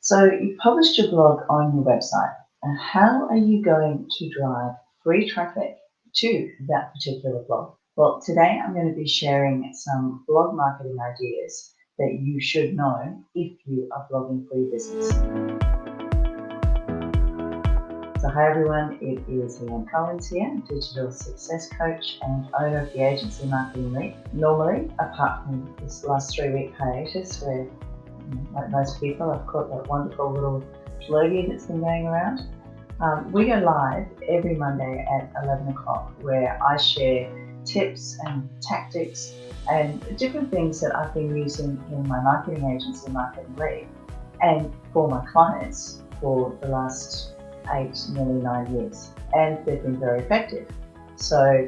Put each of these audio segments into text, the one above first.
So you've published your blog on your website, and how are you going to drive free traffic to that particular blog? Well, today I'm going to be sharing some blog marketing ideas that you should know if you are blogging for your business. So hi everyone, it is Leanne Collins here, digital success coach and owner of the agency Marketing Lead. Normally, apart from this last 3-week hiatus where, like most people, I've caught that wonderful little floaty that's been going around. We go live every Monday at 11 o'clock where I share tips and tactics and different things that I've been using in my marketing agency, Marketing Lead, and for my clients for the last 8, nearly 9 years, and they've been very effective. So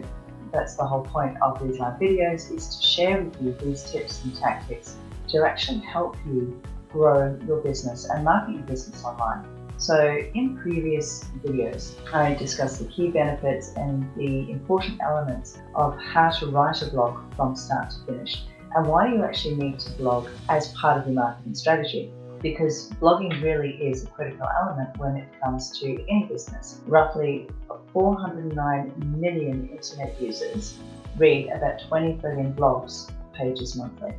that's the whole point of these live videos, is to share with you these tips and tactics to actually help you grow your business and market your business online. So in previous videos, I discussed the key benefits and the important elements of how to write a blog from start to finish, and why you actually need to blog as part of your marketing strategy. Because blogging really is a critical element when it comes to any business. Roughly 409 million internet users read about 20 billion blogs pages monthly.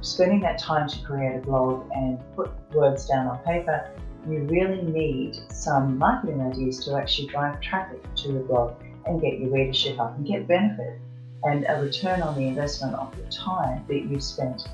Spending that time to create a blog and put words down on paper, you really need some marketing ideas to actually drive traffic to your blog and get your readership up and get benefit and a return on the investment of the time that you've spent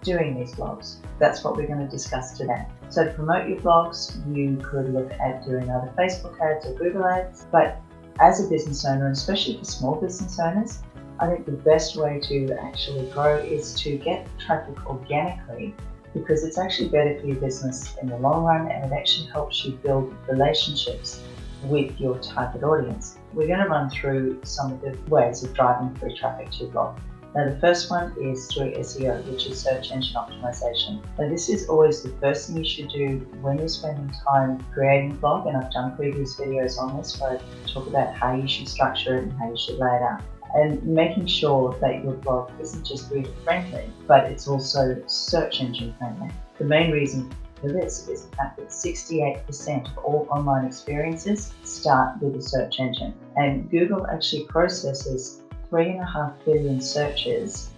doing these blogs. That's what we're going to discuss today. So to promote your blogs, you could look at doing either Facebook ads or Google ads, but as a business owner, and especially for small business owners, I think the best way to actually grow is to get traffic organically, because it's actually better for your business in the long run, and it actually helps you build relationships with your target audience. We're going to run through some of the ways of driving free traffic to your blog. Now, the first one is through SEO, which is search engine optimization. Now, this is always the first thing you should do when you're spending time creating a blog, and I've done previous videos on this where I talk about how you should structure it and how you should lay it out. And making sure that your blog isn't just reader friendly, but it's also search engine friendly. The main reason for this is the fact that 68% of all online experiences start with a search engine, and Google actually processes 3.5 billion searches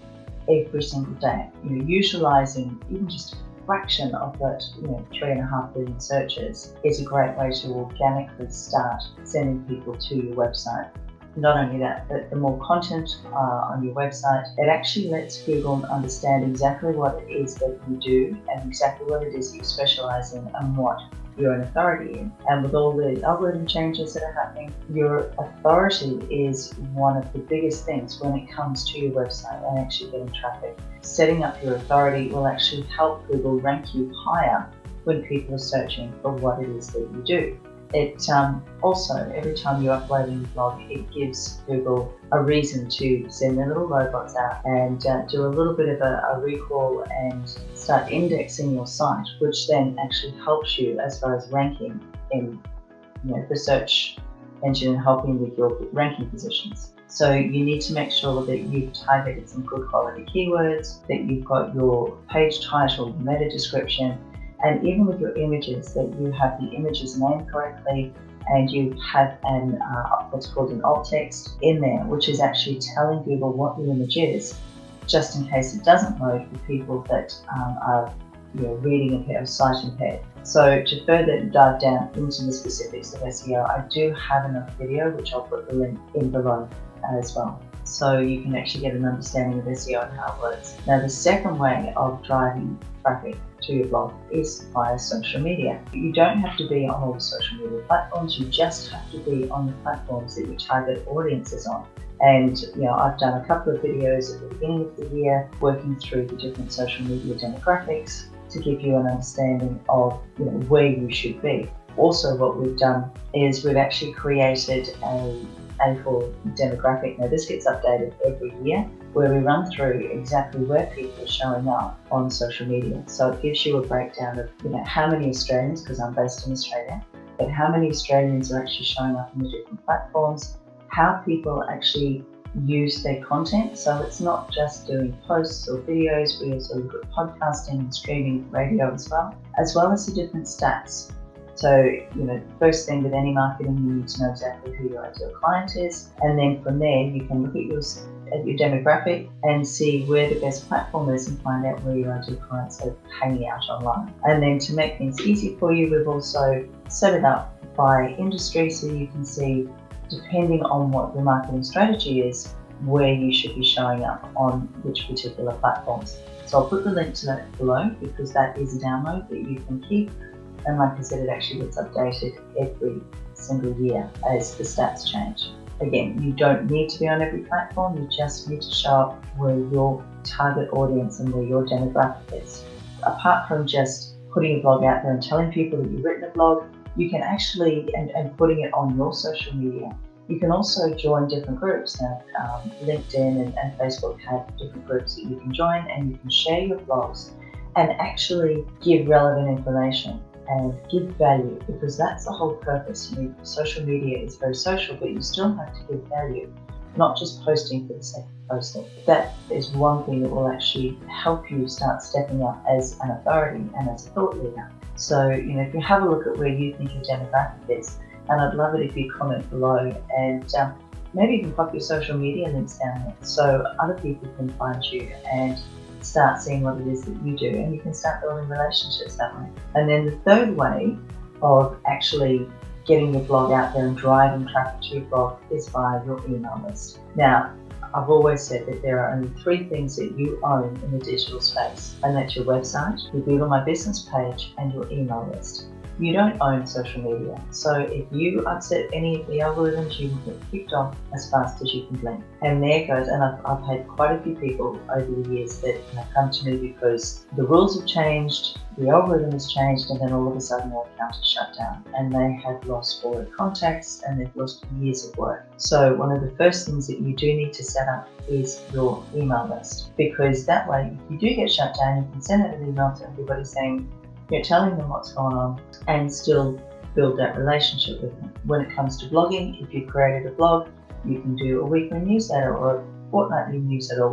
every single day. Utilizing even just a fraction of that, 3.5 billion searches is a great way to organically start sending people to your website. Not only that, but the more content on your website, it actually lets Google understand exactly what it is that you do and exactly what it is you specialize in and what you're an authority in. And with all the algorithm changes that are happening, your authority is one of the biggest things when it comes to your website and actually getting traffic. Setting up your authority will actually help Google rank you higher when people are searching for what it is that you do. It also, every time you upload a new blog, it gives Google a reason to send their little robots out and do a little bit of a recall and start indexing your site, which then actually helps you as far as ranking in the search engine and helping with your ranking positions. So you need to make sure that you've targeted some good quality keywords, that you've got your page title, meta description, and even with your images, that you have the images named correctly and you have what's called an alt text in there, which is actually telling Google what the image is, just in case it doesn't load for people that are reading impaired or sight impaired. So to further dive down into the specifics of SEO, I do have another video which I'll put the link in below as well, so you can actually get an understanding of SEO and how it works. Now, the second way of driving traffic to your blog is via social media. You don't have to be on all the social media platforms, you just have to be on the platforms that your target audience is on. And I've done a couple of videos at the beginning of the year working through the different social media demographics to give you an understanding of where you should be. Also, what we've done is we've actually created a A4 demographic. Now, this gets updated every year, where we run through exactly where people are showing up on social media. So it gives you a breakdown of how many Australians, because I'm based in Australia, but how many Australians are actually showing up on the different platforms, how people actually use their content. So it's not just doing posts or videos, we also look at podcasting and streaming radio as well as the different stats. So, the first thing with any marketing, you need to know exactly who your ideal client is. And then from there, you can look at your demographic and see where the best platform is and find out where your ideal clients are hanging out online. And then to make things easy for you, we've also set it up by industry so you can see, depending on what your marketing strategy is, where you should be showing up on which particular platforms. So I'll put the link to that below because that is a download that you can keep. And like I said, it actually gets updated every single year as the stats change. Again, you don't need to be on every platform, you just need to show up where your target audience and where your demographic is. Apart from just putting a blog out there and telling people that you've written a blog, you can actually, and putting it on your social media, you can also join different groups. Now, LinkedIn and Facebook have different groups that you can join, and you can share your blogs and actually give relevant information and give value, because that's the whole purpose. Social media is very social, but you still have to give value, not just posting for the sake of posting. That is one thing that will actually help you start stepping up as an authority and as a thought leader. So, if you have a look at where you think your demographic is, and I'd love it if you comment below, and maybe you can pop your social media links down there so other people can find you and start seeing what it is that you do, and you can start building relationships that way. And then the third way of actually getting your blog out there and driving traffic to your blog is via your email list. Now, I've always said that there are only 3 things that you own in the digital space, and that's your website, your Google My Business page, and your email list. You don't own social media, so if you upset any of the algorithms, you will get kicked off as fast as you can blink. And there goes, and I've had quite a few people over the years that have come to me because the rules have changed, the algorithm has changed, and then all of a sudden their account is shut down, and they have lost all their contacts and they've lost years of work. So one of the first things that you do need to set up is your email list, because that way, if you do get shut down, you can send out an email to everybody saying, you're telling them what's going on, and still build that relationship with them. When it comes to blogging, if you've created a blog, you can do a weekly newsletter or a fortnightly newsletter,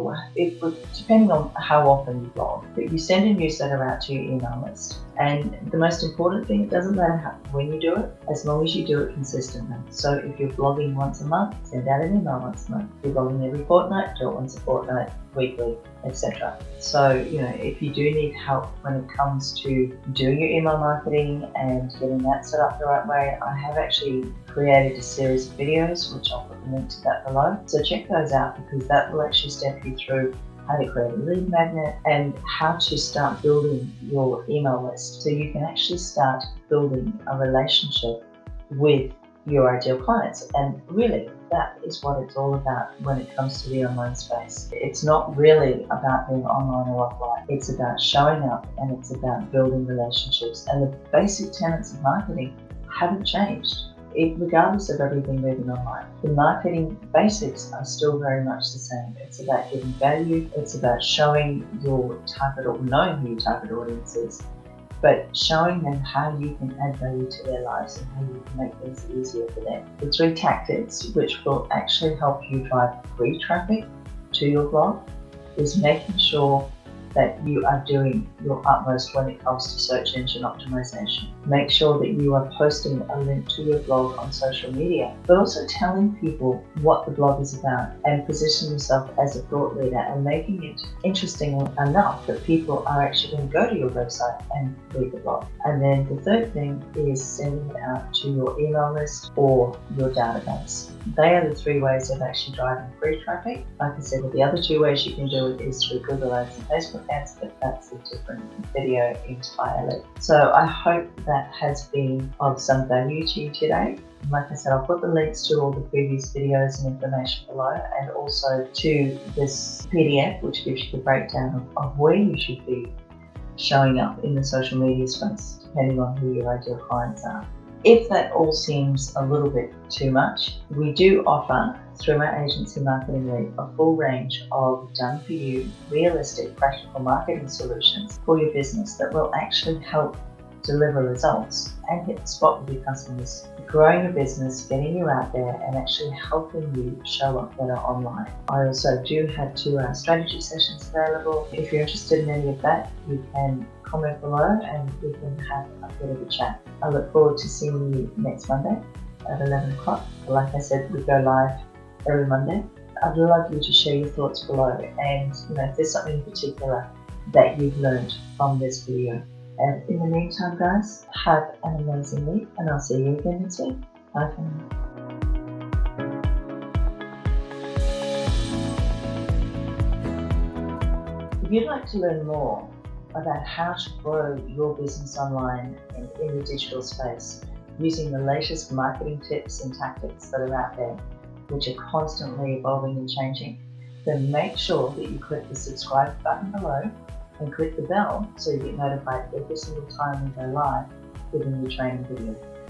depending on how often you blog. But you send a newsletter out to your email list. And the most important thing, it doesn't matter when you do it, as long as you do it consistently. So if you're blogging once a month, send out an email once a month. If you're blogging every fortnight, do it once a fortnight, weekly, etc. So, if you do need help when it comes to doing your email marketing and getting that set up the right way, I have actually created a series of videos, which I'll put the link to that below. So check those out, because that will actually step you through how to create a lead magnet and how to start building your email list so you can actually start building a relationship with your ideal clients. And really, that is what it's all about when it comes to the online space. It's not really about being online or offline. It's about showing up, and it's about building relationships. And the basic tenets of marketing haven't changed, regardless of everything moving online. The marketing basics are still very much the same. It's about giving value. It's about showing your target, or knowing who your target audience is, but showing them how you can add value to their lives and how you can make things easier for them. The 3 tactics which will actually help you drive free traffic to your blog is making sure that you are doing your utmost when it comes to search engine optimization. Make sure that you are posting a link to your blog on social media, but also telling people what the blog is about and position yourself as a thought leader and making it interesting enough that people are actually going to go to your website and read the blog. And then the third thing is sending it out to your email list or your database. They are the 3 ways of actually driving free traffic. Like I said, the other 2 ways you can do it is through Google Ads and Facebook ads, but that's a different video entirely. So I hope that has been of some value to you today. Like I said, I'll put the links to all the previous videos and information below, and also to this PDF, which gives you the breakdown of where you should be showing up in the social media space, depending on who your ideal clients are. If that all seems a little bit too much, we do offer, through our agency Marketing Lead, a full range of done-for-you, realistic, practical marketing solutions for your business that will actually help deliver results and hit the spot with your customers. Growing your business, getting you out there and actually helping you show up better online. I also do have 2-hour strategy sessions available. If you're interested in any of that, you can comment below and we can have a bit of a chat. I look forward to seeing you next Monday at 11 o'clock. Like I said, we go live every Monday. I'd love you to share your thoughts below, and if there's something in particular that you've learned from this video. And in the meantime, guys, have an amazing week, and I'll see you again next week. Bye for now. If you'd like to learn more about how to grow your business online and in the digital space using the latest marketing tips and tactics that are out there, which are constantly evolving and changing, then make sure that you click the subscribe button below and click the bell so you get notified every single time we go live with a new training video.